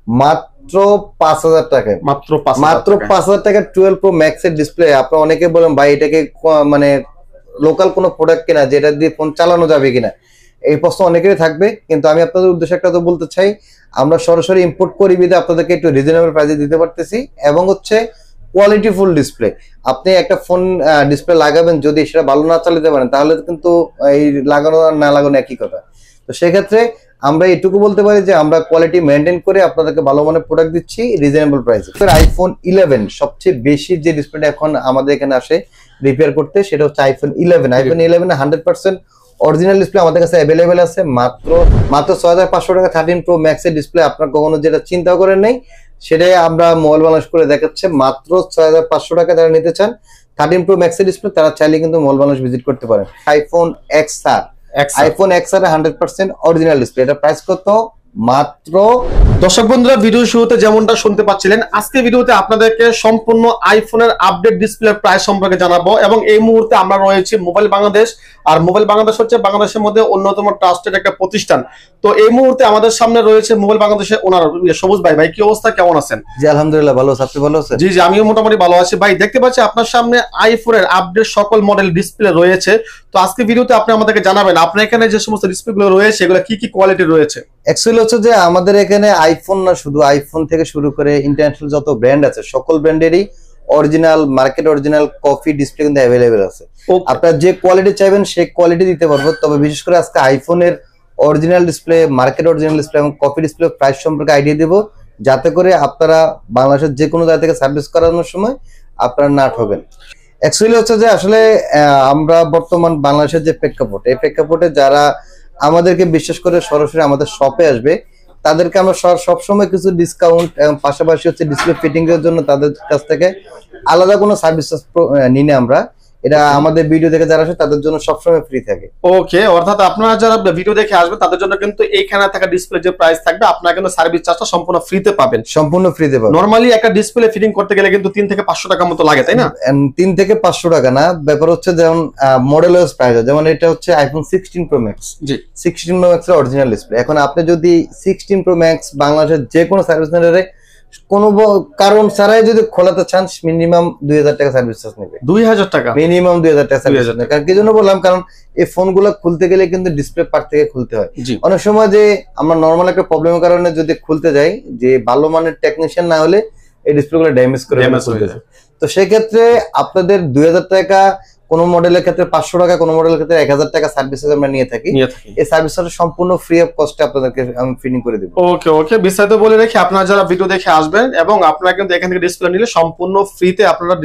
মাত্র 5000 টাকায়, মাত্র 5000 টাকা 12 প্রো ম্যাক্স এর ডিসপ্লে। আপনারা অনেকে বলেন ভাই এটাকে মানে লোকাল কোনো প্রোডাক্ট কিনা যেটা দিয়ে ফোন চালানো যাবে কিনা, এই প্রশ্ন অনেকেরই থাকবে। কিন্তু আমি আপনাদের উদ্দেশ্যে একটা তো বলতে চাই, আমরা সরাসরি ইম্পোর্ট করি বিধে আপনাদেরকে একটু রিজনেবল প্রাইসে দিতে পারতেছি, এবং হচ্ছে কোয়ালিটি ফুল ডিসপ্লে। আপনি একটা ফোন ডিসপ্লে লাগাবেন, যদি সেটা ভালো না চালাতে পারেন তাহলে কিন্তু এই লাগানো আর না লাগানো একই কথা। তো সেক্ষেত্রে আমরা এটুকু বলতে পারি যে আমরা কোয়ালিটি মেনটেন করে আপনাদেরকে ভালো মানের প্রোডাক্ট দিচ্ছি রিজনেবল প্রাইসে। আইফোন 11 সবচেয়ে বেশি যে ডিসপ্লেটা এখন আমাদের এখানে আসে রিপেয়ার করতে, সেটা হচ্ছে আইফোন 11। আইফোন 11 100% অরিজিনাল ডিসপ্লে আমাদের কাছে অ্যাভেলেবেল আছে মাত্র 6500 টাকা। 13 প্রো ম্যাক্স এর ডিসপ্লে আপনার কখনো যেটা চিন্তা করেন নাই সেটাই আমরা মোবাইল বাংলাদেশ করে দেখাচ্ছে মাত্র 6500 টাকা। যারা নিতে চান 13 প্রো ম্যাক্স এর ডিসপ্লে তারা চাইলে কিন্তু মোবাইল বাংলাদেশ ভিজিট করতে পারেন। IPhone XR, iPhone XR 100% original display, এটা প্রাইস কত? মাত্র। দর্শক বন্ধুরা, ভিডিও শুরুতে যেমনটা শুনতে পাচ্ছিলেন, আজকে ভিডিওতে আপনাদেরকে সম্পূর্ণ আইফোনের আপডেট ডিসপ্লে প্রাইস সম্পর্কে জানাবো। এবং এই মুহূর্তে আমরা রয়েছি মোবাইল বাংলাদেশ, আর মোবাইল বাংলাদেশ হচ্ছে বাংলাদেশের মধ্যে অন্যতম ট্রাস্টেড একটা প্রতিষ্ঠান। তো এই মুহূর্তে আমাদের সামনে রয়েছে মোবাইল বাংলাদেশের ওনার সবুজ ভাই। ভাই কি অবস্থা, কেমন আছেন? জি আলহামদুলিল্লাহ ভালো আছি, আপনি ভালো আছেন? জি জি আমিও মোটামুটি ভালো আছি। ভাই দেখতে পাচ্ছি আপনার সামনে আইফোনের আপডেট সকল মডেল ডিসপ্লে রয়েছে। তো আজকে ভিডিওতে আপনি আমাদেরকে জানাবেন আপনার এখানে যে সমস্ত ডিসপ্লেগুলো রয়েছে এগুলো কি কি কোয়ালিটি রয়েছে। অ্যাকচুয়ালি হচ্ছে যে আমাদের এখানে আইফোন না, শুধু আইফোন থেকে শুরু করে ইন্টারন্যাশনাল যত ব্র্যান্ড আছে সকল ব্র্যান্ডেরই original market original copy display কিন্তু অ্যাভেলেবেল আছে। আপনারা যে কোয়ালিটি চাইবেন সেই কোয়ালিটি দিতে পারবো। তবে বিশেষ করে আজকে আইফোনের original display, market original display এবং কপি ডিসপ্লে প্রাইস সম্পর্কে আইডিয়া দেবো, যাতে করে আপনারা বাংলাদেশের যে কোনো জায়গা থেকে সার্ভিস করানোর সময় আপনারা না ঠকবেন। অ্যাকচুয়ালি হচ্ছে যে আসলে আমরা বর্তমান বাংলাদেশের যে প্রেক্ষাপট, এই প্রেক্ষাপটে যারা আমাদেরকে বিশ্বাস করে সরাসরি আমাদের শপে আসবে তাদেরকে আমরা সবসময় কিছু ডিসকাউন্ট এবং পাশাপাশি হচ্ছে ডিসপ্লে ফিটিং এর জন্য তাদের কাছ থেকে আলাদা কোনো সার্ভিস নিই না আমরা। এটা আমাদের ভিডিও দেখে যারা আসে তাদের জন্য সবসময় ফ্রি থাকে। ওকে, অর্থাৎ আপনারা যারা ভিডিও দেখে আসবেন তাদের জন্য কিন্তু এইখানে থাকা ডিসপ্লে যে প্রাইস থাকবে আপনারা কিন্তু সার্ভিস চার্জটা সম্পূর্ণ ফ্রিতে পাবেন। সম্পূর্ণ ফ্রিতে পাবেন। নরমালি একটা ডিসপ্লে ফিটিং করতে গেলে কিন্তু 3 থেকে 500 টাকা মতো লাগে, তাই না? 3 থেকে 500 টাকা না, ব্যাপার হচ্ছে যেমন মডেল ওয়াইজ প্রাইস। যেমন এটা হচ্ছে আইফোন 16 প্রো ম্যাক্স। জি 16 প্রো ম্যাক্স এর অরিজিনাল ডিসপ্লে। এখন আপনি যদি 16 প্রো ম্যাক্স বাংলাদেশের যে কোনো সার্ভিস সেন্টারে কোনো কারণ ছাড়াই যদি খোলাতে চান মিনিমাম 2000 টাকা সার্ভিস চার্জ নেবে। 2000 টাকা মিনিমাম 2000 টাকা সার্ভিস চার্জ নেবে। কারণ কি জন্য বললাম, কারণ এই ফোনগুলো খুলতে গেলে কিন্তু ডিসপ্লে পার্ট থেকে খুলতে হয়। অনেক সময় যে আমরা নরমাল একটা প্রবলেমের কারণে যদি খুলতে যাই, যে ভালো মানের টেকনিশিয়ান না হলে এই ডিসপ্লেগুলো ড্যামেজ করে যায়। তো সেই ক্ষেত্রে আপনাদের 2000 টাকা কোন মডেলের ক্ষেত্রে, 500 টাকা কোন মডেলের ক্ষেত্রে 1000 টাকা সার্ভিস আমরা নিয়ে থাকি। এই সার্ভিসটা সম্পূর্ণ ফ্রি অফ কস্টে আপনাদেরকে আমি ফিটিং করে দেব। ওকে ওকে, বিস্তারিত বলে রেখে আপনারা যারা ভিডিও দেখে আসবেন এবং আপনারা কিন্তু এখান থেকে ডিসপ্লে নিলে সম্পূর্ণ ফ্রিতে আপনারা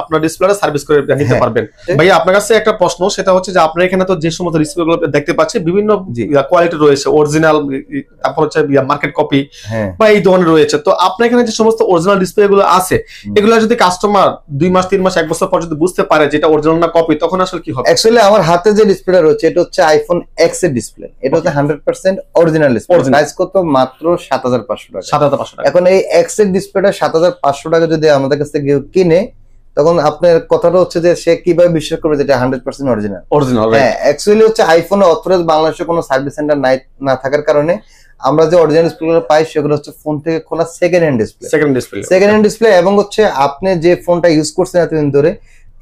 আপনার ডিসপ্লেটা সার্ভিস করে নিতে পারবেন। ভাই আপনার কাছে একটা প্রশ্ন, সেটা হচ্ছে যে আপনার এখানে তো যে সমস্ত ডিসপ্লেগুলো দেখতে পাচ্ছি বিভিন্ন কোয়ালিটি রয়েছে, অরিজিনাল, তারপর হচ্ছে মার্কেট কপি বা এই ধরনের রয়েছে। তো আপনার এখানে যে সমস্ত অরিজিনাল ডিসপ্লেগুলো আছে এগুলো যদি কাস্টমার 2 মাস 3 মাস 1 বছর পর যদি বুঝতে পারে যেটা অরিজিনাল না কপি, তখন আসলে কি হবে? অ্যাকচুয়ালি আমার হাতে যে ডিসপ্লেটা রয়েছে এটা হচ্ছে আইফোন X এর ডিসপ্লে। এটা হচ্ছে 100% অরিজিনাল ডিসপ্লে। প্রাইস কত? মাত্র 7500 টাকা। 7500 টাকা। এখন এই X এর ডিসপ্লেটা 7500 টাকা যদি আমাদের কাছ থেকে কিনে, তখন আপনার কথাটা হচ্ছে যে সে কিভাবে বিশ্বাস করবে যেটা 100% অরিজিনাল। হ্যাঁ, অ্যাকচুয়ালি হচ্ছে আইফোনে অথরাইজ বাংলাদেশে কোনো সার্ভিস সেন্টার না থাকার কারণে আমরা যে অরিজিনাল ডিসপ্লেগুলো পাই সেগুলো হচ্ছে ফোন থেকে খোলা সেকেন্ড হ্যান্ড ডিসপ্লে। এবং হচ্ছে আপনি যে ফোনটা ইউজ করছেন এতদিন ধরে,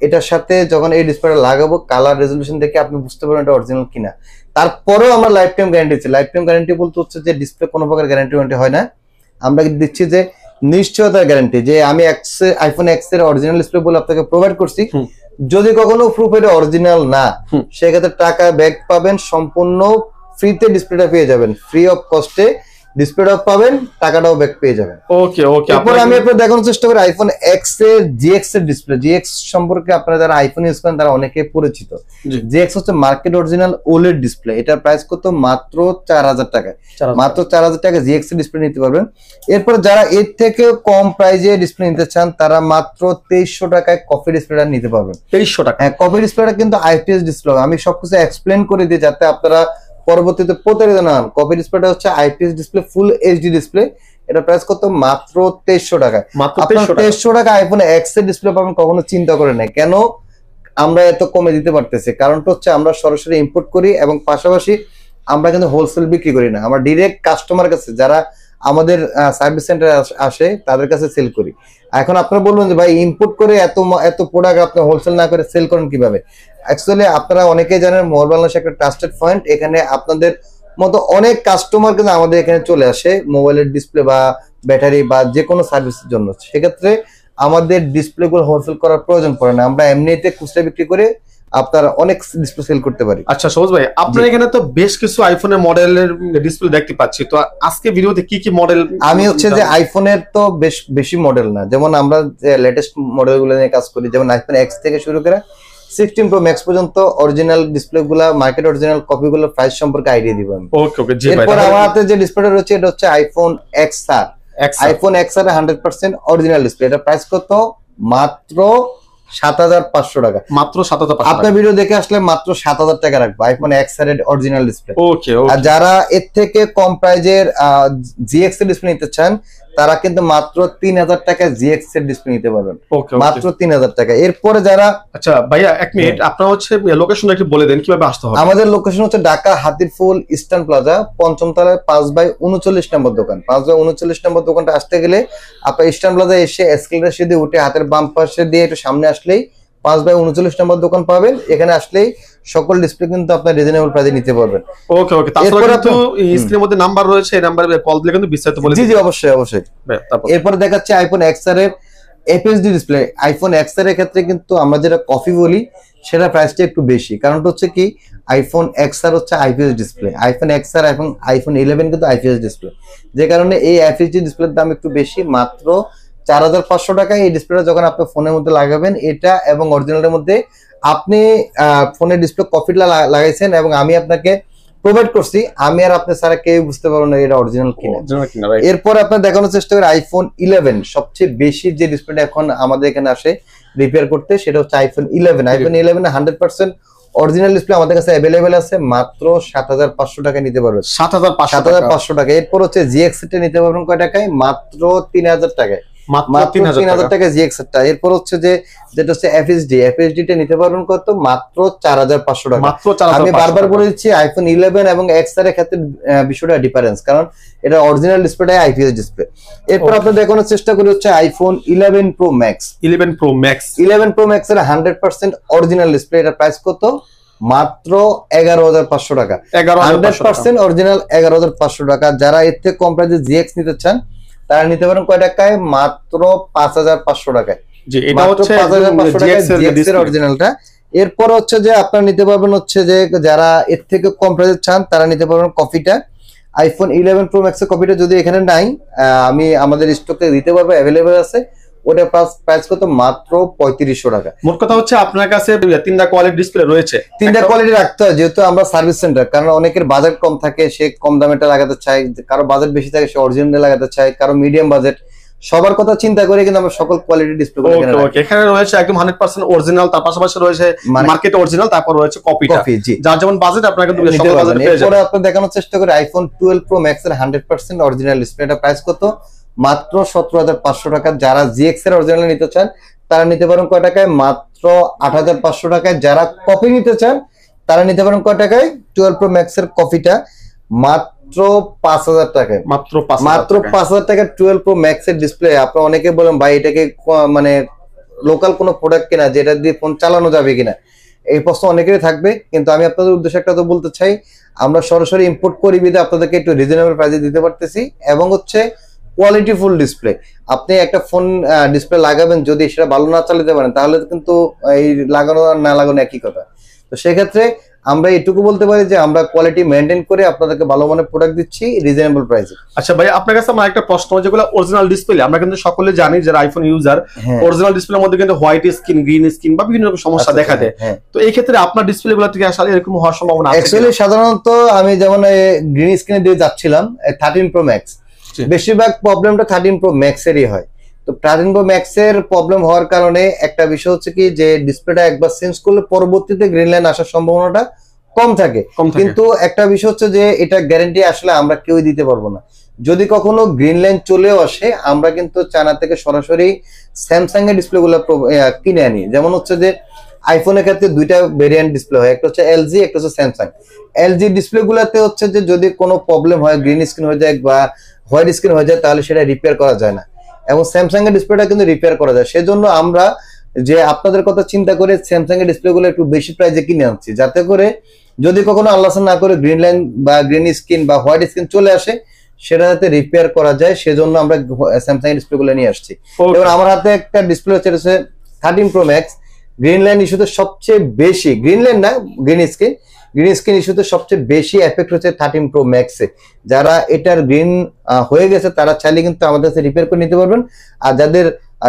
এটার সাথে যখন এই ডিসপ্লেটা লাগাবো কালার রেজলিউশন দেখে আপনি বুঝতে পারবেন এটা অরিজিনাল কিনা। তারপরেও আমরা লাইফ টাইম গ্যারান্টি দিচ্ছি। লাইফ টাইম গ্যারান্টি বলতে হচ্ছে যে ডিসপ্লে কোনো প্রকার গ্যারান্টি হয় না, আমরা দিচ্ছি যে নিশ্চয়তার গ্যারান্টি, যে আমি আইফোন X এর অরিজিনাল ডিসপ্লে বলে আপনাকে প্রোভাইড করছি। যদি কখনো প্রুফ এটা অরিজিনাল না, সেক্ষেত্রে টাকা ব্যাক পাবেন, সম্পূর্ণ ফ্রিতে ডিসপ্লেটা পেয়ে যাবেন, ফ্রি অফ কস্টে ডিসপ্লেটাও পাবেন, টাকাটাও ব্যাক পেয়ে যাবেন। ওকে ওকে, এরপর আমি আপনাদের দেখানোর চেষ্টা করি আইফোন X এর GX এর ডিসপ্লে। GX সম্পর্কে আপনারা যারা আইফোন ইউজ করেন তারা অনেকে পরিচিত। GX হচ্ছে মার্কেট অরিজিনাল OLED ডিসপ্লে। এটার প্রাইস কত? মাত্র 4000 টাকা। মাত্র 4000 টাকা GX এর ডিসপ্লে নিতে পারবেন। এরপর যারা এর থেকে কম প্রাইজে ডিসপ্লে নিতে চান তারা মাত্র 2300 টাকায় কপি ডিসপ্লেটা নিতে পারবেন। 2300 টাকা। হ্যাঁ, কপি ডিসপ্লেটা কিন্তু IPS ডিসপ্লে। আমি সবকিছু এক্সপ্লেন করে দিই যাতে আপনারা পরবর্তীতে প্রতারিত না হন। কপি ডিসপ্লেটা হচ্ছে IPS ডিসপ্লে, ফুল HD ডিসপ্লে। এটা প্রাইস কত? মাত্র 2300 টাকায়। আপনারা 2300 টাকা আইফোন X এর ডিসপ্লে পাবেন, কখনো চিন্তা করে নাই কেন আমরা এত কমে দিতে পারতেছি। কারণটা হচ্ছে আমরা সরাসরি ইম্পোর্ট করি এবং পাশাপাশি আমরা কিন্তু হোলসেল বিক্রি করি না, আমরা ডিরেক্ট কাস্টমার কাছে যারা আমাদের সার্ভিস সেন্টারে আসে, তাদের কাছে সেল করি। এখন আপনারা বলবেন যে ভাই ইম্পোর্ট করে এত এত প্রোডাক্ট আপনি হোলসেল না করে সেল করেন কিভাবে? অ্যাকচুয়ালি আপনারা অনেকেই জানেন মোবাইল বাংলাদেশ একটা ট্রাস্টেড পয়েন্ট। এখানে আপনাদের মতো অনেক কাস্টমার কিন্তু আমাদের এখানে চলে আসে মোবাইলের ডিসপ্লে বা ব্যাটারি বা যে কোনো সার্ভিসের জন্য। সেক্ষেত্রে আমাদের ডিসপ্লে গুলো হোলসেল করার প্রয়োজন পড়ে না, আমরা এমনিতে খুচরা বিক্রি করে আপনার অনেক ডিসপ্লে সেল করতে পারি। আচ্ছা সবুজ ভাই, আপনার এখানে তো বেশ কিছু আইফোনের মডেলের ডিসপ্লে দেখতে পাচ্ছি, তো আজকে ভিডিওতে কি কি মডেল? আমি হচ্ছে যে আইফোনের তো বেশি মডেল না, যেমন আমরা যে লেটেস্ট মডেল গুলো নিয়ে কাজ করি, যেমন আইফোন এক্স থেকে শুরু করে 16 প্রো ম্যাক্স পর্যন্ত অরিজিনাল ডিসপ্লে গুলা, মার্কেট অরিজিনাল কপি গুলো প্রাইস সম্পর্কে আইডিয়া দিব আমি। ওকে ওকে জি ভাই। এরপর আমার হাতে যে ডিসপ্লেটা রয়েছে এটা হচ্ছে iPhone XR. IPhone XR 100% original display, এটা প্রাইস কত? মাত্র ৭৫০০ টাকা। মাত্র ৭৫০০। আপনার ভিডিও দেখে আসলে মাত্র ৭০০০ টাকা রাখবো আইফোন এক্সআর এর অরিজিনাল ডিসপ্লে। ওকে। আর যারা এর থেকে কম প্রাইজের জিএক্স এর ডিসপ্লে নিতে চান তারা কিন্তু মাত্র ৩০০০ টাকা জিএক্স এর ডিসপ্লে নিতে পারবেন, মাত্র ৩০০০ টাকা। এরপরে যারা, আচ্ছা ভাইয়া এক মিনিট, আপনারা হচ্ছে লোকেশনটা একটু বলে দেন কিভাবে আসতে হবে? আমাদের লোকেশন হচ্ছে ঢাকা হাতিরপুল ইস্টার্ন প্লাজা, পঞ্চম তলায় 5/39 নম্বর দোকান। 5/39 নম্বর দোকানটা আসতে গেলে আপনার ইস্টার্ন প্লাজা এসে এসকেলেটর সিঁড়ি উঠে হাতের বাম পাশে দিয়ে একটু সামনে আসলেই 5/39 নম্বর দোকান পাবেন। এখানে আসলেই সকল ডিসপ্লে কিন্তু আপনার রিজনেবল প্রাইসে নিতে পারবেন। ওকে ওকে। তারপরে কিন্তু স্ক্রিনের মধ্যে নাম্বার রয়েছে, এই নাম্বারে কল দিলে কিন্তু বিস্তারিত বলে দিন। জি অবশ্যই অবশ্যই। এরপর দেখাচ্ছে আইফোন এক্সআর এর এফএসডি ডিসপ্লে। আইফোন এক্সআর এর ক্ষেত্রে কিন্তু আমরা যেটা কফি বলি সেটা প্রাইসটা একটু বেশি, কারণটা হচ্ছে কি আইফোন এক্সআর হচ্ছে আইপিএস ডিসপ্লে, আইফোন এক্সআর এবং আইফোন 11 কিন্তু আইপিএস ডিসপ্লে, যে কারণে এই এফএসডি ডিসপ্লের দাম একটু বেশি, মাত্র ৪৫০০ টাকায়। এই ডিসপ্লেটা যখন আপনি ফোনের মধ্যে লাগাবেন, এটা এবং অরিজিনালের মধ্যে আপনি ফোনের ডিসপ্লে কপিটা লাগাইছেন এবং আমি আপনাকে প্রোভাইড করছি, আমি আর আপনি ছাড়া কেউ বুঝতে পারবো না এটা অরিজিনাল কিনা। এরপর আপনার দেখানোর চেষ্টা করি আইফোন 11, সবচেয়ে বেশি যে ডিসপ্লেটা এখন আমাদের এখানে আসে রিপেয়ার করতে সেটা হচ্ছে আইফোন 11। আইফোন 11 100% অরিজিনাল ডিসপ্লে আমাদের কাছে অ্যাভেলেবেল আছে, মাত্র ৭৫০০ টাকা নিতে পারবেন। ৭৫০০ টাকা। এরপর হচ্ছে জিএক্স টা নিতে পারবেন কয় টাকায়? মাত্র ৩০০০ টাকায়, মাত্র ৩০০০ টাকা জিএক্স টা। এরপর হচ্ছে যে যেটা হচ্ছে এফএসডি টা নিতে পারবেন কত? মাত্র ৪৫০০ টাকা। আমি বারবার বলে দিচ্ছি আইফোন 11 এবং এক্সআর এর ক্ষেত্রে বিষয়টা ডিফারেন্স, কারণ এটা অরিজিনাল ডিসপ্লেটা আইপিএস ডিসপ্লে। এরপর আপনি দেখানোর চেষ্টা করি হচ্ছে iPhone 11 pro max. 11 pro max এর 100% অরিজিনাল ডিসপ্লে, এটা প্রাইস কত? মাত্র ১১৫০০ টাকা। 100% অরিজিনাল ১১৫০০ টাকা। যারা এর থেকে কম প্রাইসে জিএক্স নিতে চান তারা নিতে পারেন কয় টাকায়? মাত্র ৫৫০০ টাকায়। জি, এটা হচ্ছে ৫৫০০ টাকায় জিএক্স এর অরিজিনালটা। এরপর হচ্ছে যে আপনারা নিতে পারবেন হচ্ছে যে যারা এর থেকে কম প্রাইসে চান তারা নিতে পারবেন কপিটা, আইফোন 11 প্রো ম্যাক্স এর কপিটা যদি এখানে নাই আমি আমাদের স্টকে দিতে পারবো, অ্যাভেলেবেল আছে। ওটা প্রাইস কত? মাত্র ৩৫০০ টাকা। মোট কথা হচ্ছে আপনার কাছে তিনটা কোয়ালিটি ডিসপ্লে রয়েছে, তিনটা কোয়ালিটি রাখতে হয় যেহেতু আমরা সার্ভিস সেন্টার, কারণ অনেকের বাজেট কম থাকে সে কম দামেটা লাগাতে চায়, কারো বাজেট বেশি থাকে সে অরিজিনাল লাগাতে চায়, কারো মিডিয়াম বাজেট, সবার কথা চিন্তা করে কিন্তু আমরা সকল কোয়ালিটি ডিসপ্লে গুলো এখানে রাখি। এখানে রয়েছে একদম 100% অরিজিনাল, তার পাশাপাশি রয়েছে মার্কেট অরিজিনাল, তারপর রয়েছে কপিটা। যার যেমন বাজেট আপনারা কিন্তু সকল বাজেট পেয়ে যাবেন। এরপর আপনি দেখানোর চেষ্টা করি আইফোন 12 প্রো ম্যাক্স এর 100% অরিজিনাল ডিসপ্লে, এটা প্রাইস কত? মাত্র ১৭৫০০ টাকা। যারা জিএক্স এর অরিজিনাল নিতে চান তারা নিতে পারেন কয় টাকায়? মাত্র ৮৫০০ টাকায়। যারা কপি নিতে চান তারা নিতে পারেন কয় টাকায়? 12 প্রো ম্যাক্স এর কপিটা মাত্র ৫০০০ টাকায়। মাত্র ৫০০০ টাকা 12 প্রো ম্যাক্স এর ডিসপ্লে। আপনারা অনেকে বলেন ভাই এটাকে মানে লোকাল কোনো প্রোডাক্ট কিনা যেটা দিয়ে ফোন চালানো যাবে কিনা, এই প্রশ্ন অনেকেরই থাকবে, কিন্তু আমি আপনাদের উদ্দেশ্যে একটা তো বলতে চাই, আমরা সরাসরি ইম্পোর্ট করি বিধে আপনাদেরকে একটু রিজনেবল প্রাইসে দিতে পারতেছি, এবং হচ্ছে কোয়ালিটি ফুল ডিসপ্লে। আপনি একটা ফোন ডিসপ্লে লাগাবেন, যদি সেটা ভালো না চালাতে পারেন তাহলে কিন্তু এই লাগানো আর না লাগানো একই কথা। তো সেক্ষেত্রে আমরা এটুকু বলতে পারি যে আমরা কোয়ালিটি মেইনটেইন করে আপনাদেরকে ভালো মানের প্রোডাক্ট দিচ্ছি রিজনেবল প্রাইসে। আচ্ছা ভাই, আপনার কাছে আমার একটা প্রশ্ন, যেগুলো অরিজিনাল ডিসপ্লে আমরা কিন্তু সকলে জানি যারা আইফোন ইউজার, অরিজিনাল ডিসপ্লের মধ্যে কিন্তু হোয়াইট স্ক্রিন, গ্রিন স্ক্রিন বা বিভিন্ন রকম সমস্যা দেখা দেয়। তো এই ক্ষেত্রে আপনার ডিসপ্লেগুলো থেকে আসলে এরকম হওয়ার সম্ভাবনা আছে? অ্যাকচুয়ালি সাধারণত আমি যেমন গ্রিন স্ক্রিনে দিয়ে যাচ্ছিলাম 13 প্রো ম্যাক্স, বেশিরভাগ প্রবলেমটা 13 প্রো ম্যাক্স এরই হয়। তো 13 প্রো ম্যাক্স এর প্রবলেম হওয়ার কারণে একটা বিষয় হচ্ছে কি যে ডিসপ্লেটা একবার চেঞ্জ করলে পরবর্তীতে গ্রিন লাইন আসার সম্ভাবনাটা কম থাকে, কিন্তু একটা বিষয় হচ্ছে যে এটা গ্যারান্টি আসলে আমরা কেউই দিতে পারবো না। যদি কখনো গ্রিন লাইন চলেও আসে আমরা কিন্তু চায়না থেকে সরাসরি স্যামসাং এর ডিসপ্লে গুলো কিনে আনি। যেমন হচ্ছে যে আইফোনের ক্ষেত্রে দুইটা ভেরিয়েন্ট ডিসপ্লে হয়, একটা হচ্ছে এলজি, একটা হচ্ছে স্যামসাং। এলজি ডিসপ্লে গুলাতে হচ্ছে যে যদি কোনো প্রবলেম হয়, গ্রিন স্ক্রিন হয়ে যায় বা হোয়াইট স্ক্রিন হয়ে যায় তাহলে সেটা রিপেয়ার করা যায় না, এবং স্যামসাং এর ডিসপ্লেটা কিন্তু রিপেয়ার করা যায়। সেজন্য আমরা যে আপনাদের কথা চিন্তা করে স্যামসাং এর ডিসপ্লে গুলো একটু বেশি প্রাইসে কিনে আনছি, যাতে করে যদি কখনো আল্লাহ না করে গ্রিন লাইন বা গ্রিন স্ক্রিন বা হোয়াইট স্ক্রিন চলে আসে সেটা যাতে রিপেয়ার করা যায়, সেজন্য আমরা স্যামসাং এর ডিসপ্লে গুলো নিয়ে আসছি। এবার আমার হাতে একটা ডিসপ্লে হচ্ছে 13 প্রো ম্যাক্স, গ্রিন লাইন ইস্যুতে সবচেয়ে বেশি, গ্রিন লাইন না গ্রিন স্ক্রিন ইস্যুতে সবচেয়ে বেশি এফেক্ট হচ্ছে 13 প্রো ম্যাক্সে। যারা এটার গ্রিন হয়ে গেছে তারা চাইলে কিন্তু আমাদের কাছে রিপেয়ার করে নিতে পারবেন, আর যাদের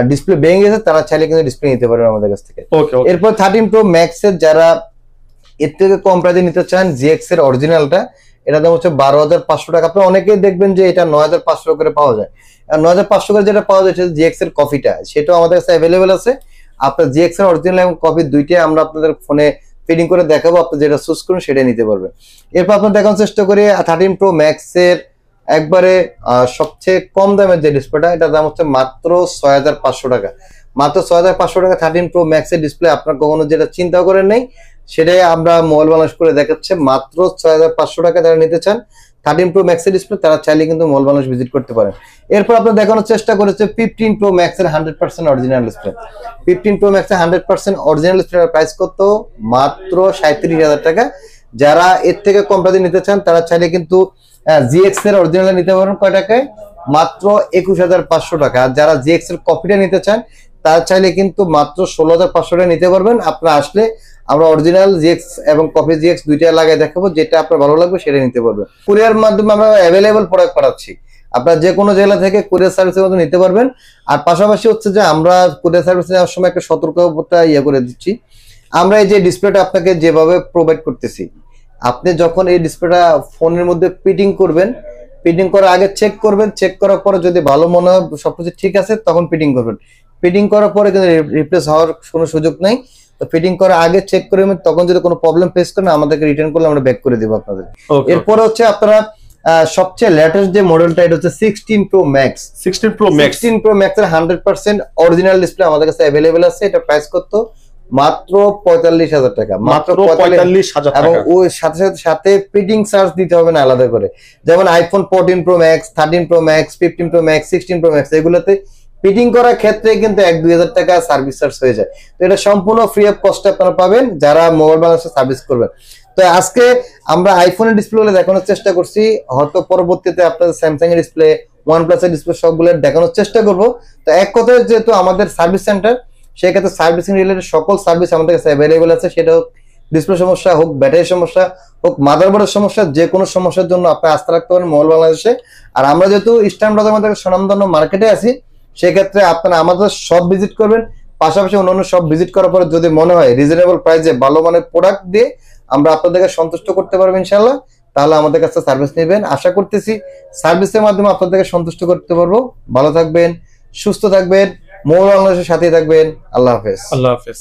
ডিসপ্লে ভেঙে গেছে তারা চাইলে কিন্তু ডিসপ্লে নিতে পারবেন আমাদের কাছ থেকে। এরপর 13 প্রো ম্যাক্সের যারা এর থেকে কম প্রাইসে নিতে চান, জিএক্স এর অরিজিনালটা, এটা দাম হচ্ছে 12,500 টাকা। আপনারা অনেকেই দেখবেন যে এটা 9,500 করে পাওয়া যায়, আর 9,500 করে যেটা পাওয়া যাচ্ছে জিএক্স এর কপিটা, সেটাও আমাদের কাছে অ্যাভেলেবেল আছে। আপনার জিএক্স এর অরিজিনাল এবং কপি দুইটাই আমরা আপনাদের ফোনে ফিটিং করে দেখাবো, আপনি যেটা চুজ করুন সেটাই নিতে পারবেন। এরপর আপনার দেখানোর চেষ্টা করি 13 প্রো ম্যাক্স এর একবারে সবচেয়ে কম দামের যে ডিসপ্লেটা, এটার দাম হচ্ছে মাত্র 6,500 টাকা। মাত্র 6,500 টাকা 13 প্রো ম্যাক্স এর ডিসপ্লে, আপনার কখনো যেটা চিন্তা করেন নাই সেটাই আমরা মোবাইল বাংলাদেশ করে দেখাচ্ছে মাত্র 6,500 টাকা। যারা নিতে চান 13 প্রো ম্যাক্স এর ডিসপ্লে তারা চাইলে কিন্তু মোবাইল বাংলাদেশ ভিজিট করতে পারেন। এরপর আপনার দেখানোর চেষ্টা করেছে 15 প্রো ম্যাক্স এর 100% অরিজিনাল ডিসপ্লে। 15 প্রো ম্যাক্স এর 100% অরিজিনাল ডিসপ্লের প্রাইস কত? মাত্র 37,000 টাকা। যারা এর থেকে কম প্রাইসে নিতে চান তারা চাইলে কিন্তু জিএক্স এর অরিজিনাল নিতে পারবেন কয় টাকায়? মাত্র 21,500 টাকা। আর যারা জিএক্স এর কপিটা নিতে চান তারা চাইলে কিন্তু মাত্র 16,500 টাকা নিতে পারবেন। আপনারা আসলে আমরা অরিজিনাল জিএক্স এবং কপি জিএক্স দুইটা লাগাই দেখাবো, যেটা আপনার ভালো লাগবে সেটা নিতে পারবেন। কুরিয়ার মাধ্যমে আমরা অ্যাভেলেবল প্রোডাক্ট পাঠাচ্ছি, আপনার যে কোনো জেলা থেকে কুরিয়ার সার্ভিসের মধ্যে নিতে পারবেন। আর পাশাপাশি হচ্ছে যে আমরা কুরিয়ার সার্ভিস নেওয়ার সময় একটা সতর্কতা করে দিচ্ছি। আমরা এই যে ডিসপ্লেটা আপনাকে যেভাবে প্রোভাইড করতেছি, আপনি যখন এই ডিসপ্লেটা ফোনের মধ্যে ফিটিং করবেন, ফিটিং করার আগে চেক করবেন, চেক করার পরে যদি ভালো মনে হয় সবকিছু ঠিক আছে তখন ফিটিং করবেন। ফিটিং করার পরে কিন্তু রিপ্লেস হওয়ার কোনো সুযোগ নেই। তো ফিটিং করার আগে চেক করে তখন যদি কোনো প্রবলেম ফেস করেন আমাদেরকে রিটার্ন করলে আমরা ব্যাক করে দেবো আপনাদের। এরপরে হচ্ছে আপনারা সবচেয়ে লেটেস্ট যে মডেলটা, এটা হচ্ছে 16 প্রো ম্যাক্স। 16 প্রো ম্যাক্স এর 100% অরিজিনাল ডিসপ্লে আমাদের কাছে অ্যাভেলেবেল আছে। এটা প্রাইস কত? মাত্র 45,000 টাকা। মাত্র 45,000 টাকা। এবং ওই সাথে ফিটিং চার্জ দিতে হবে না আলাদা করে। যেমন iPhone 14 pro max, 13 pro max, 15 pro max, 16 pro max এগুলোতে ফিটিং করার ক্ষেত্রে কিন্তু 1-2,000 টাকা সার্ভিস চার্জ হয়ে যায়। তো এটা সম্পূর্ণ ফ্রি অফ কস্টে আপনারা পাবেন যারা মোবাইল বাংলাদেশে সার্ভিস করবেন। তো আজকে আমরা আইফোনের ডিসপ্লে গুলো দেখানোর চেষ্টা করছি, হয়তো পরবর্তীতে আপনাদের স্যামসাং এর ডিসপ্লে, ওয়ানপ্লাস এর ডিসপ্লে সবগুলো দেখানোর চেষ্টা করব। তো এক কথায় যেহেতু আমাদের সার্ভিস সেন্টার, সেই ক্ষেত্রে সার্ভিসিং রিলেটেড সকল সার্ভিস আমাদের কাছে অ্যাভেলেবেল আছে। সেটা হোক ডিসপ্লে সমস্যা, হোক ব্যাটারি সমস্যা, হোক মাদারবোর্ডের সমস্যা, যে কোনো সমস্যার জন্য আপনি আস্থা রাখতে পারেন মোবাইল বাংলাদেশে। আর আমরা যেহেতু ইস্টার্ন প্লাজার মধ্যে স্বনামধন্য মার্কেটে আছি, সেক্ষেত্রে আপনারা আমাদের সব ভিজিট করবেন। পাশাপাশি অন্যান্য সব ভিজিট করার পরে যদি মনে হয় রিজনেবল প্রাইসে ভালো মানের প্রোডাক্ট দিয়ে আমরা আপনাদেরকে সন্তুষ্ট করতে পারবো ইনশাল্লাহ, তাহলে আমাদের কাছে সার্ভিস নেবেন। আশা করতেছি সার্ভিসের মাধ্যমে আপনাদেরকে সন্তুষ্ট করতে পারবো। ভালো থাকবেন, সুস্থ থাকবেন, মোবাইল বাংলাদেশের সাথেই থাকবেন। আল্লাহ হাফেজ। আল্লাহ হাফেজ।